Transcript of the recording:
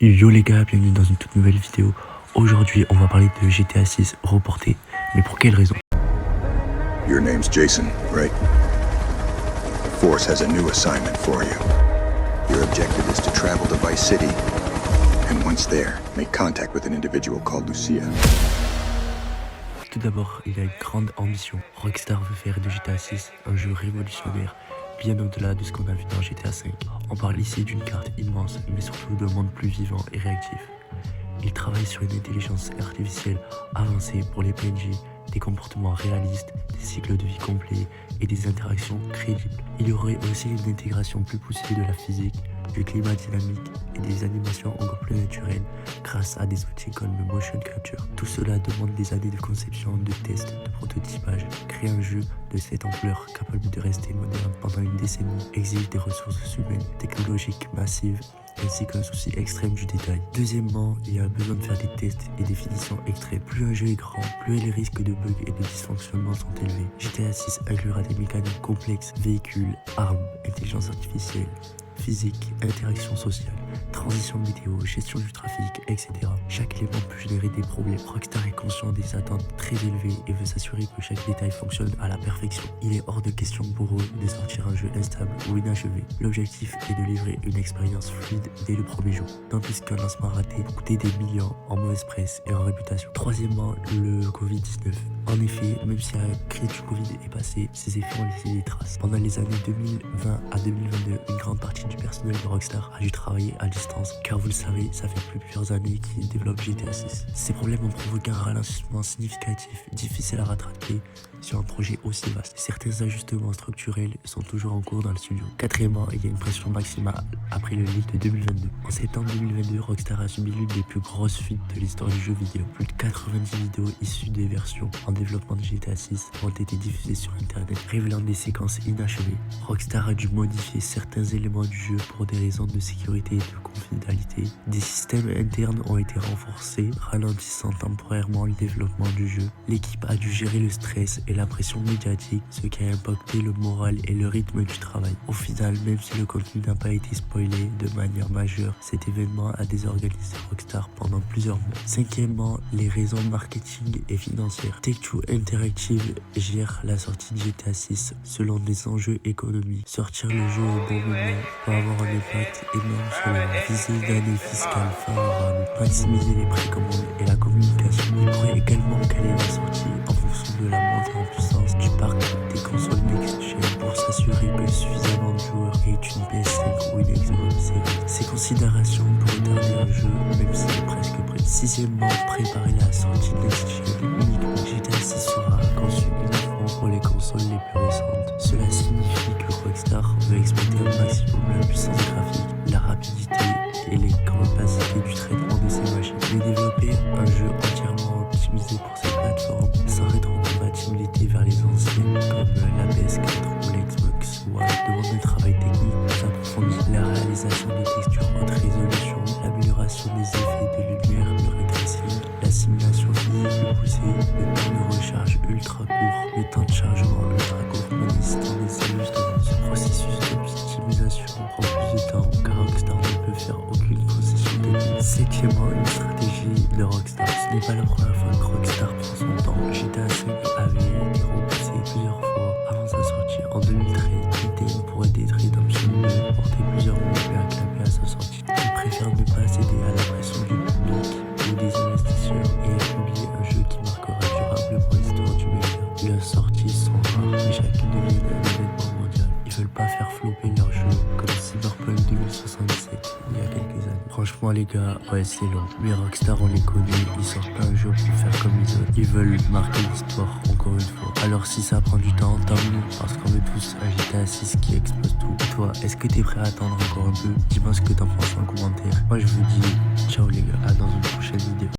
Yo les gars, bienvenue dans une toute nouvelle vidéo. Aujourd'hui, on va parler de GTA 6 reporté. Mais pour quelle raison? Your name's Jason, right? The Force has a new assignment for you. Your objective is to travel to Vice City, and once there, make contact with an individual called Lucia. Tout d'abord, il y a une grande ambition. Rockstar veut faire de GTA 6 un jeu révolutionnaire, bien au-delà de ce qu'on a vu dans GTA 5. On parle ici d'une carte immense, mais surtout d'un monde plus vivant et réactif. Il travaille sur une intelligence artificielle avancée pour les PNJ, des comportements réalistes, des cycles de vie complets et des interactions crédibles. Il y aurait aussi une intégration plus poussée de la physique, du climat dynamique et des animations encore plus naturelles grâce à des outils comme le motion capture. Tout cela demande des années de conception, de tests, de prototypage. Créer un jeu de cette ampleur capable de rester moderne pendant une décennie exige des ressources humaines, technologiques massives ainsi qu'un souci extrême du détail. Deuxièmement, il y a besoin de faire des tests et des finitions extrêmes. Plus un jeu est grand, plus les risques de bugs et de dysfonctionnement sont élevés. GTA 6 inclura des mécaniques complexes, véhicules, armes, intelligence artificielle, physique, interaction sociale, transition vidéo, gestion du trafic, etc. Chaque élément peut générer des problèmes. Rockstar est conscient des attentes très élevées et veut s'assurer que chaque détail fonctionne à la perfection. Il est hors de question pour eux de sortir un jeu instable ou inachevé. L'objectif est de livrer une expérience fluide dès le premier jour. Tant plus qu'un lancement raté peut coûter des millions en mauvaise presse et en réputation. Troisièmement, le Covid-19. En effet, même si la crise du Covid est passée, ses effets ont laissé des traces. Pendant les années 2020 à 2022, une grande partie du personnel de Rockstar a dû travailler à distance, car vous le savez, ça fait plusieurs années qu'ils développent GTA 6. Ces problèmes ont provoqué un ralentissement significatif, difficile à rattraper sur un projet aussi vaste. Certains ajustements structurels sont toujours en cours dans le studio. Quatrièmement, il y a une pression maximale après le leak de 2022. En septembre 2022, Rockstar a subi l'une des plus grosses fuites de l'histoire du jeu vidéo. Plus de 90 vidéos issues des versions en développement de GTA 6 ont été diffusées sur internet, révélant des séquences inachevées. Rockstar a dû modifier certains éléments du jeu pour des raisons de sécurité et de confidentialité. Des systèmes internes ont été renforcés, ralentissant temporairement le développement du jeu. L'équipe a dû gérer le stress et la pression médiatique, ce qui a impacté le moral et le rythme du travail. Au final, même si le contenu n'a pas été spoilé de manière majeure, cet événement a désorganisé Rockstar pendant plusieurs mois. Cinquièmement, les raisons marketing et financières. Take-Two Interactive gère la sortie de GTA 6 selon des enjeux économiques. Sortir le jeu au bon moment peut avoir un impact énorme sur la visée d'année fiscale favorable, maximiser les précommandes et la communication. Il pourrait également caler la sortie en fonction de la montée en puissance du parc des consoles next-gen pour s'assurer que suffisamment de joueurs aient une PS5 ou une Xbox Series. Ces considérations pourraient tarder un jeu même s'il est presque prêt. Sixièmement, préparer la sortie next-gen uniquement. GTA 6 sera conçu uniquement pour les consoles les plus récentes. Cela signifie que Rockstar veut exploiter au maximum la puissance graphique, la rapidité et les capacités du traitement de ces machines. Mais développer un jeu entièrement optimisé pour ces plateformes sans rétrocompatibilité vers les anciennes comme la PS4 ou l'Xbox One demande un travail technique plus approfondi. La réalisation de textures haute résolution, l'amélioration des effets de lumière, le ray tracing, la simulation physique plus poussée, le temps de recharge ultra court, le temps de chargement ultra court, nécessitant des ajustements. Ce processus d'optimisation prend plus de temps car Rockstar ne peut faire aucune concession technique. Septièmement, une stratégie de Rockstar. Ce n'est pas la première fois que Rockstar prend son temps. GTA 5 avait été repoussé plusieurs fois avant sa sortie. En 2013, Red pour Red Dead Redemption 2 portait plusieurs mots et acclamé à sa sortie. Il préfère ne pas céder à la pression du public ou des investisseurs et a publié un jeu qui marquera durablement l'histoire du média. Leurs sorties sont rares, mais chacune devient un événement mondial. Ils veulent pas faire flopper leur jeu comme Cyberpunk 2077 il y a quelques années. Franchement les gars, ouais c'est long. Mais Rockstar on les connaît, ils sortent pas un jeu pour faire comme les autres. Ils veulent marquer l'histoire encore une fois. Alors si ça prend du temps, tant mieux, parce qu'on veut tous un GTA 6 qui explose tout. Et toi, est-ce que t'es prêt à attendre encore un peu? Dis-moi ce que t'en penses en commentaire. Moi je vous dis ciao les gars, à dans une prochaine vidéo.